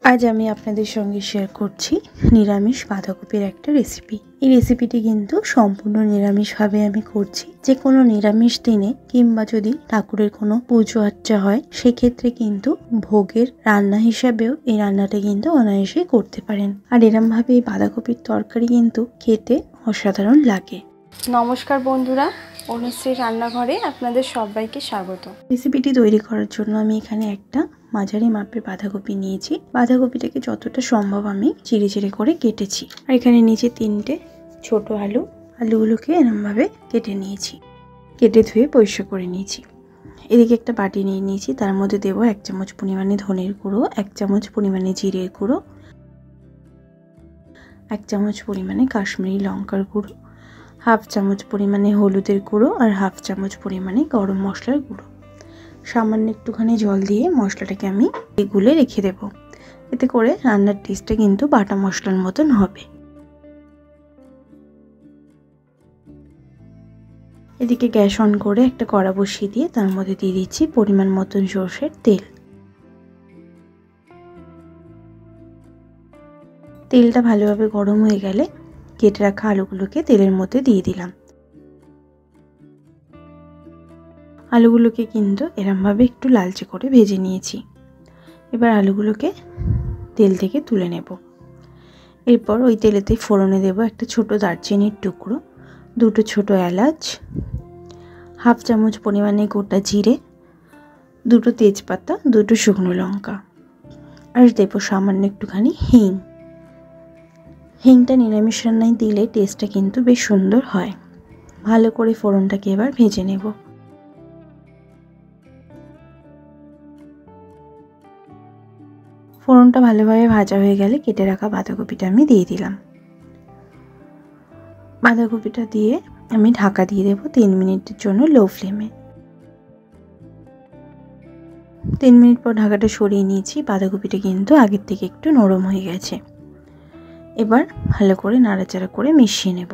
আজ আমি আপনাদের সঙ্গে শেয়ার করছি নিরামিষ বাঁধাকপির একটা রেসিপি। এই রেসিপিটি কিন্তু সম্পূর্ণ নিরামিষভাবে আমি করছি। যে কোনো নিরামিষ দিনে কিংবা যদি ঠাকুরের কোনো পুজো আর্চা হয় সেক্ষেত্রে কিন্তু ভোগের রান্না হিসাবেও এই রান্নাটা কিন্তু অনায়াসেই করতে পারেন। আর এরমভাবে এই বাঁধাকপির তরকারি কিন্তু খেতে অসাধারণ লাগে। নমস্কার বন্ধুরা, অনুশ্রী রান্নাঘরে আপনাদের সবাইকে স্বাগত। রেসিপিটি তৈরি করার জন্য আমি এখানে একটা মাঝারি মাপের বাঁধাকপি নিয়েছি। বাঁধাকপিটাকে যতটা সম্ভব আমি চিড়ে চিড়ে করে কেটেছি। আর এখানে নিচে 3টে ছোট আলুগুলোকে এরমভাবে কেটে নিয়েছি, কেটে ধুয়ে পরিষ্কার করে নিয়েছি। এদিকে একটা বাটি নিয়ে নিয়েছি, তার মধ্যে দেবো 1 চামচ পরিমাণে ধনের গুঁড়ো, 1 চামচ পরিমাণে জিরের গুঁড়ো, 1 চামচ পরিমাণে কাশ্মীরি লঙ্কার গুঁড়ো, 1/2 চামচ পরিমাণে হলুদের গুঁড়ো আর 1/2 চামচ পরিমাণে গরম মশলার গুঁড়ো। সামান্য একটুখানি জল দিয়ে মশলাটাকে আমি গুলে রেখে দেব। এতে করে রান্নার টেস্টটা কিন্তু বাটা মশলার মতন হবে। এদিকে গ্যাস অন করে একটা কড়া বসিয়ে দিয়ে তার মধ্যে দিয়ে দিচ্ছি পরিমাণ মতন সরষের তেল। তেলটা ভালোভাবে গরম হয়ে গেলে কেটে রাখা আলুগুলোকে তেলের মধ্যে দিয়ে দিলাম। আলুগুলোকে কিন্তু এরমভাবে একটু লালচে করে ভেজে নিয়েছি। এবার আলুগুলোকে তেল থেকে তুলে নেব। এরপর ওই তেলেতে ফোড়নে দেব একটা ছোট দারচিনির টুকরো, 2টো ছোট এলাচ, 1/2 চামচ পরিমাণে গোটা জিরে, 2টো তেজপাতা, 2টো শুকনো লঙ্কা, আর দেব সামান্য একটুখানি হিং। হিংটা নিরামিষ রান্নায় দিলে টেস্টটা কিন্তু বেশ সুন্দর হয়। ভালো করে ফোড়নটাকে এবার ভেজে নেব। ফোড়নটা ভালোভাবে ভাজা হয়ে গেলে কেটে রাখা বাঁধাকপিটা আমি দিয়ে দিলাম। বাঁধাকপিটা দিয়ে আমি ঢাকা দিয়ে দেব 3 মিনিটের জন্য লো ফ্লেমে। 3 মিনিট পর ঢাকাটা সরিয়ে নিয়েছি। বাঁধাকপিটা কিন্তু আগের থেকে একটু নরম হয়ে গেছে। এবার ভালো করে নাড়াচাড়া করে মিশিয়ে নেব।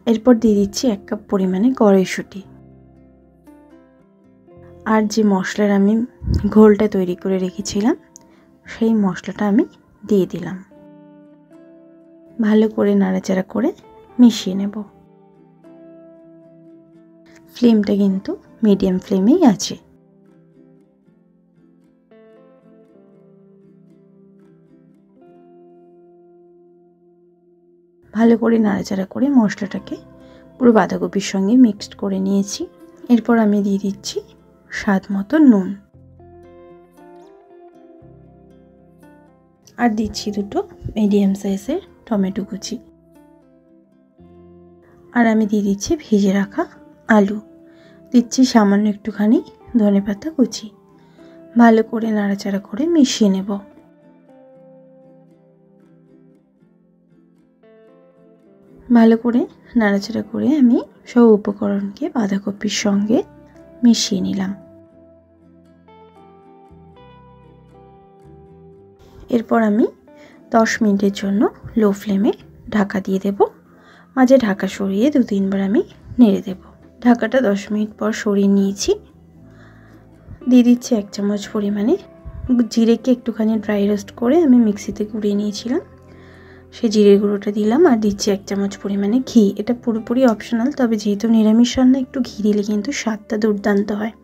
এরপর দিয়ে দিচ্ছি 1 কাপ পরিমাণে কড়াইশুঁটি। আর যে মশলার আমি ঘোলটা তৈরি করে রেখেছিলাম সেই মশলাটা আমি দিয়ে দিলাম। ভালো করে নাড়াচাড়া করে মিশিয়ে নেব। ফ্লেমটা কিন্তু মিডিয়াম ফ্লেমেই আছে। ভালো করে নাড়াচাড়া করে মশলাটাকে পুরো বাঁধাকপির সঙ্গে মিক্সড করে নিয়েছি। এরপর আমি দিয়ে দিচ্ছি স্বাদ মতো নুন, আর দিচ্ছি 2টো মিডিয়াম সাইজের টমেটো কুচি, আর আমি দিয়ে দিচ্ছি ভেজে রাখা আলু, দিচ্ছি সামান্য একটুখানি ধনেপাতা কুচি। ভালো করে নাড়াচাড়া করে মিশিয়ে নেব। ভালো করে নাড়াচাড়া করে আমি সব উপকরণকে বাঁধাকপির সঙ্গে মিশিয়ে নিলাম। এরপর আমি 10 মিনিটের জন্য লো ফ্লেমে ঢাকা দিয়ে দেব। মাঝে ঢাকা সরিয়ে 2-3 বার আমি নেড়ে দেব। ঢাকাটা 10 মিনিট পর সরিয়ে নিয়েছি। দিয়ে দিচ্ছি 1 চামচ পরিমাণে জিরেকে একটুখানি ড্রাই রোস্ট করে আমি মিক্সিতে গুঁড়িয়ে নিয়েছিলাম, সেই জিরের গুঁড়োটা দিলাম। আর দিচ্ছি 1 চামচ পরিমাণে ঘি। এটা পুরোপুরি অপশনাল, তবে যেহেতু নিরামিষ রান্না একটু ঘি দিলে কিন্তু স্বাদটা দুর্দান্ত হয়।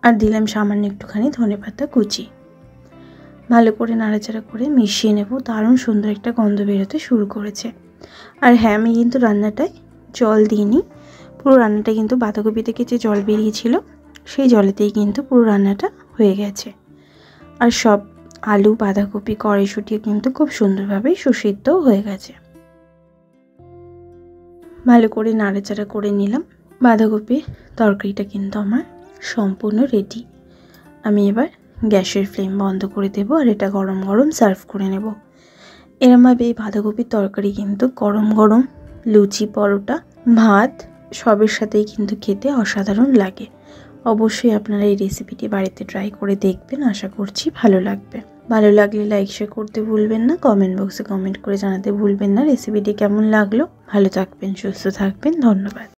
আর দিলাম সামান্য একটুখানি ধনেপাতা কুচি। ভালো করে নাড়াচাড়া করে মিশিয়ে নেব। দারুণ সুন্দর একটা গন্ধ বেরোতে শুরু করেছে। আর হ্যাঁ, আমি কিন্তু রান্নাটায় জল দিইনি। পুরো রান্নাটা কিন্তু বাঁধাকপি থেকে যে জল বেরিয়েছিল সেই জলেতেই কিন্তু পুরো রান্নাটা হয়ে গেছে। আর সব আলু, বাঁধাকপি, কড়াইশুঁটি কিন্তু খুব সুন্দরভাবে সুসিদ্ধ হয়ে গেছে। ভালো করে নাড়াচাড়া করে নিলাম। বাঁধাকপির তরকারিটা কিন্তু আমার সম্পূর্ণ রেডি। আমি এবার গ্যাসের ফ্লেম বন্ধ করে দেব আর এটা গরম গরম সার্ভ করে নেব। এরমভাবে এই বাঁধাকপির তরকারি কিন্তু গরম গরম লুচি, পরোটা, ভাত সবের সাথেই কিন্তু খেতে অসাধারণ লাগে। অবশ্যই আপনারা এই রেসিপিটি বাড়িতে ট্রাই করে দেখবেন, আশা করছি ভালো লাগবে। ভালো লাগলে লাইক শেয়ার করতে ভুলবেন না, কমেন্ট বক্সে কমেন্ট করে জানাতে ভুলবেন না রেসিপিটি কেমন লাগলো। ভালো থাকবেন, সুস্থ থাকবেন, ধন্যবাদ।